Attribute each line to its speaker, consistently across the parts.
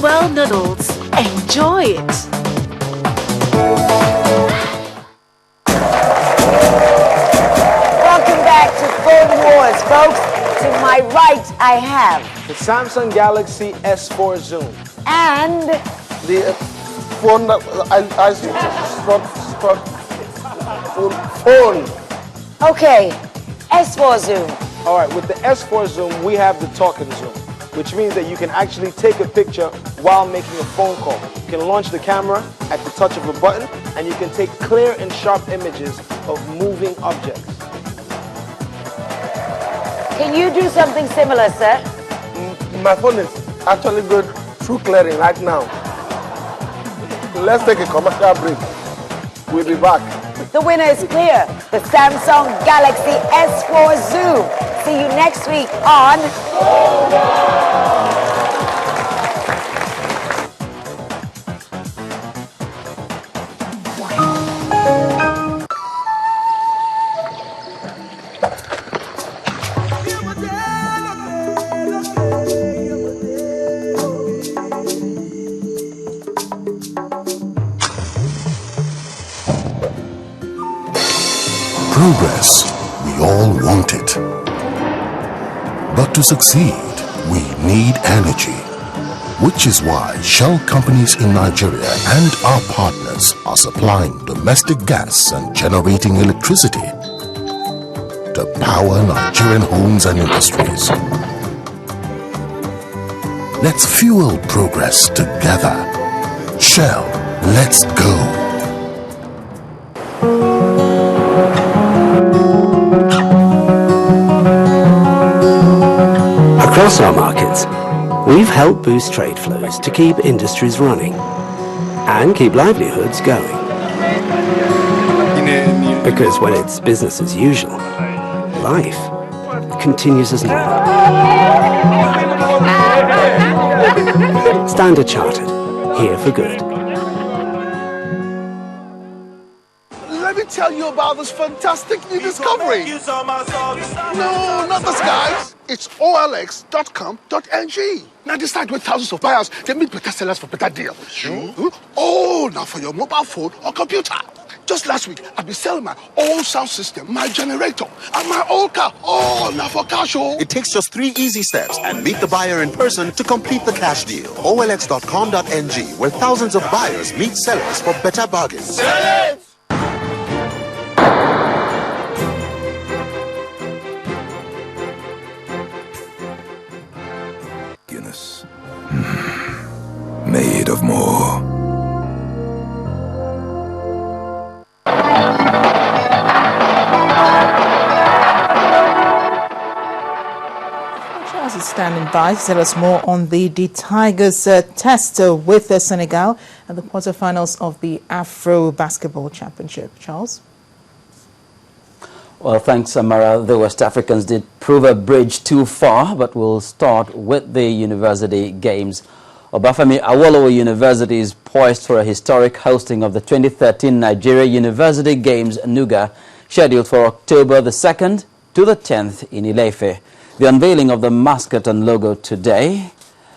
Speaker 1: well noodles. Enjoy it.
Speaker 2: Welcome back to Phone Wars, folks. To my right, I have
Speaker 3: the Samsung Galaxy S4 Zoom.
Speaker 2: And
Speaker 4: the phone that phone.
Speaker 2: Okay, S4 Zoom.
Speaker 3: All right, with the S4 Zoom, we have the talking zoom, which means that you can actually take a picture while making a phone call. You can launch the camera at the touch of a button, and you can take clear and sharp images of moving objects.
Speaker 2: Can you do something similar, sir?
Speaker 4: My phone is actually good through clearing right now. Let's take a commercial break. We'll be back.
Speaker 2: The winner is clear. The Samsung Galaxy S4 Zoom. See you next week on
Speaker 5: Progress, we all want it. But to succeed, we need energy. Which is why Shell companies in Nigeria and our partners are supplying domestic gas and generating electricity to power Nigerian homes and industries. Let's fuel progress together. Shell, let's go.
Speaker 6: Across our markets, we've helped boost trade flows to keep industries running and keep livelihoods going. Because when it's business as usual, life continues as normal. Standard Chartered, here for good.
Speaker 4: Let me tell you about this fantastic new discovery. No, not this, guys. It's olx.com.ng. Now decide with thousands of buyers, they meet better sellers for better deal. Oh, now for your mobile phone or computer. Just last week, I've been selling my old sound system, my generator, and my old car. Oh, now for cash.
Speaker 7: It takes just 3 easy steps and meet the buyer in person to complete the cash deal. olx.com.ng, where thousands of buyers meet sellers for better bargains. Sell it!
Speaker 8: Made of more.
Speaker 9: Charles is standing by to tell us more on the Tigers test with Senegal and the quarterfinals of the Afro Basketball Championship. Charles?
Speaker 10: Well, thanks, Amara. The West Africans did prove a bridge too far, but we'll start with the university games. Obafemi Awolowo University is poised for a historic hosting of the 2013 Nigeria University Games Nuga, scheduled for October the 2nd to the 10th in Ile-Ife. The unveiling of the mascot and logo today.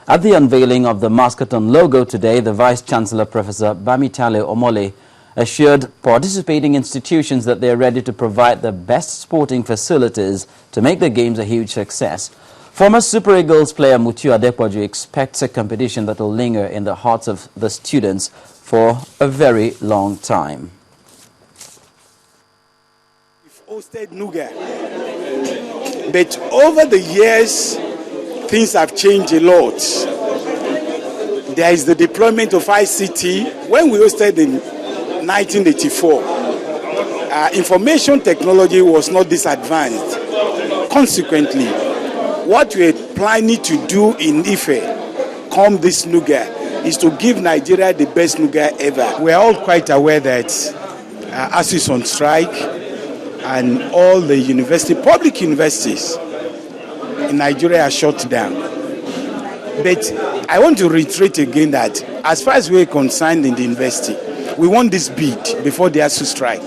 Speaker 10: At the unveiling of the mascot and logo today, the Vice-Chancellor, Professor Bamitale Omole, assured participating institutions that they are ready to provide the best sporting facilities to make the games a huge success. Former Super Eagles player Mutiu Adepoju expects a competition that will linger in the hearts of the students for a very long time.
Speaker 11: We've hosted Nuga, but over the years, things have changed a lot. There is the deployment of ICT. When we hosted in 1984, information technology was not this advanced. Consequently, what we're planning to do in Ife, come this Nuga, is to give Nigeria the best Nuga ever. We're all quite aware that ASU is on strike, and all the public universities in Nigeria are shut down. But I want to reiterate again that as far as we're concerned in the university, we want this bid before the ASU strike.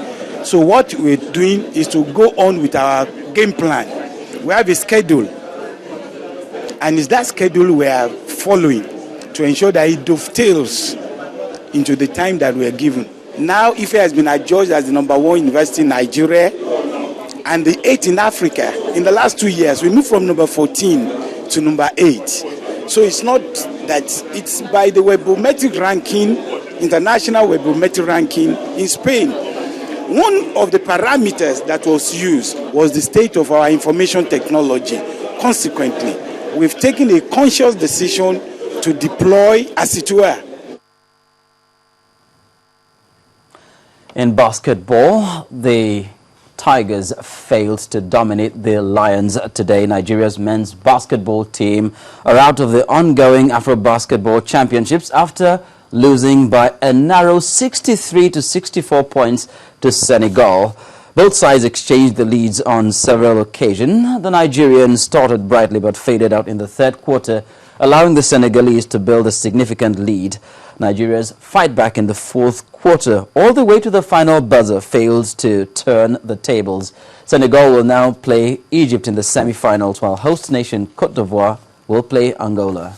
Speaker 11: So what we're doing is to go on with our game plan. We have a schedule, and it's that schedule we are following. to ensure that it dovetails into the time that we are given. Now, Ife has been adjudged as the #1 university in Nigeria and the 8th in Africa. In the last 2 years, we moved from number 14 to number 8. So it's not that it's by the webometric ranking, international webometric ranking in Spain. One of the parameters that was used was the state of our information technology. Consequently, we've taken a conscious decision to deploy, as it were.
Speaker 10: In basketball, the Tigers failed to dominate the Lions today. Nigeria's men's basketball team are out of the ongoing Afro Basketball Championships after losing by a narrow 63 to 64 points to Senegal. Both sides exchanged the leads on several occasions. The Nigerians started brightly but faded out in the third quarter, allowing the Senegalese to build a significant lead. Nigeria's fight back in the fourth quarter, all the way to the final buzzer, failed to turn the tables. Senegal will now play Egypt in the semi-finals, while host nation Cote d'Ivoire will play Angola.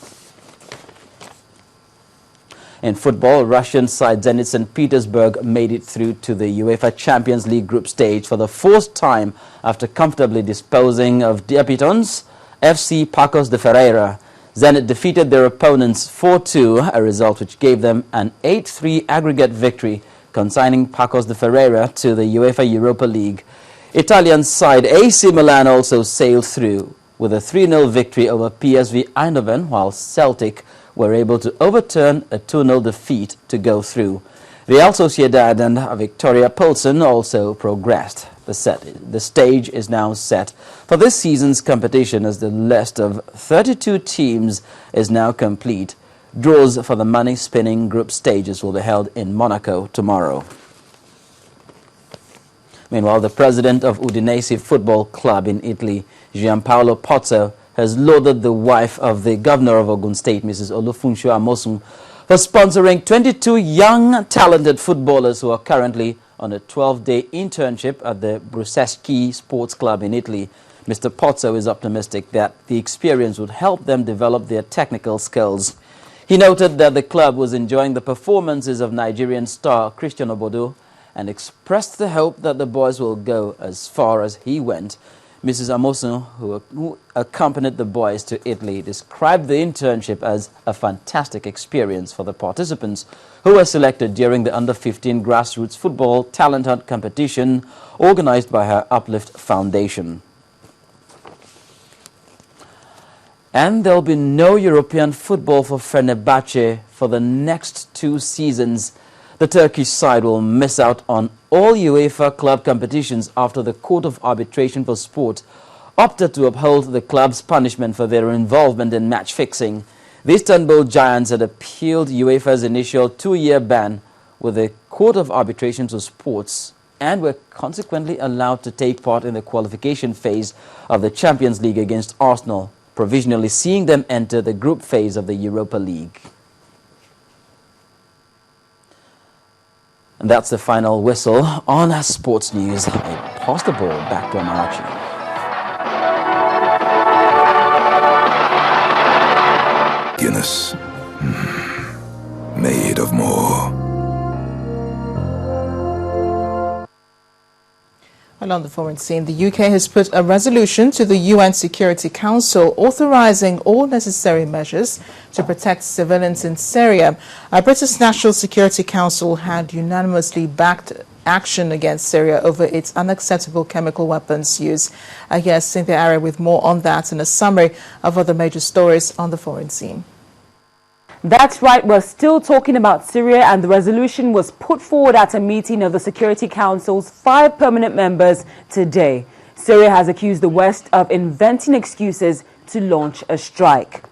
Speaker 10: In football, Russian side Zenit St. Petersburg made it through to the UEFA Champions League group stage for the fourth time after comfortably disposing of debutants FC Pacos de Ferreira. Zenit defeated their opponents 4-2, a result which gave them an 8-3 aggregate victory, consigning Pacos de Ferreira to the UEFA Europa League. Italian side AC Milan also sailed through with a 3-0 victory over PSV Eindhoven, while Celtic were able to overturn a 2-0 defeat to go through. Real Sociedad and Victoria Pilsen also progressed. The stage is now set for this season's competition as the list of 32 teams is now complete. Draws for the money-spinning group stages will be held in Monaco tomorrow. Meanwhile, the president of Udinese Football Club in Italy, Gianpaolo Pozzo, has lauded the wife of the governor of Ogun State, Mrs. Olufunso Amosun, for sponsoring 22 young, talented footballers who are currently on a 12-day internship at the Bruseschi Sports Club in Italy. Mr. Pozzo is optimistic that the experience would help them develop their technical skills. He noted that the club was enjoying the performances of Nigerian star Christian Obodo and expressed the hope that the boys will go as far as he went. Mrs. Amosun, who accompanied the boys to Italy, described the internship as a fantastic experience for the participants who were selected during the Under-15 Grassroots Football Talent Hunt competition organized by her Uplift Foundation. And there'll be no European football for Fenerbahce for the next 2 seasons. The Turkish side will miss out on all UEFA club competitions after the Court of Arbitration for Sport opted to uphold the club's punishment for their involvement in match fixing. The Istanbul Giants had appealed UEFA's initial 2-year ban with the Court of Arbitration for Sports and were consequently allowed to take part in the qualification phase of the Champions League against Arsenal, provisionally seeing them enter the group phase of the Europa League. And that's the final whistle on sports news. I pass the ball back to Amarachi.
Speaker 8: Guinness. Made of more.
Speaker 9: Well, on the foreign scene, the UK has put a resolution to the UN Security Council authorizing all necessary measures to protect civilians in Syria. A British National Security Council had unanimously backed action against Syria over its unacceptable chemical weapons use. Here's Cynthia Arrow with more on that and a summary of other major stories on the foreign scene.
Speaker 12: That's right, we're still talking about Syria, and the resolution was put forward at a meeting of the Security Council's 5 permanent members today. Syria has accused the West of inventing excuses to launch a strike.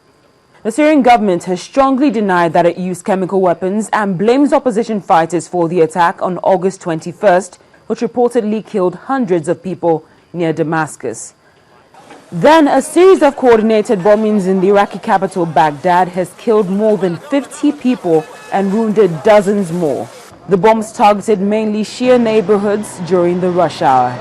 Speaker 12: The Syrian government has strongly denied that it used chemical weapons and blames opposition fighters for the attack on August 21st, which reportedly killed hundreds of people near Damascus. Then, a series of coordinated bombings in the Iraqi capital, Baghdad, has killed more than 50 people and wounded dozens more. The bombs targeted mainly Shia neighborhoods during the rush hour.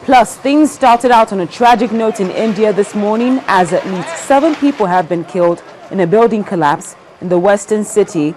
Speaker 12: Plus, things started out on a tragic note in India this morning, as at least 7 people have been killed in a building collapse in the western city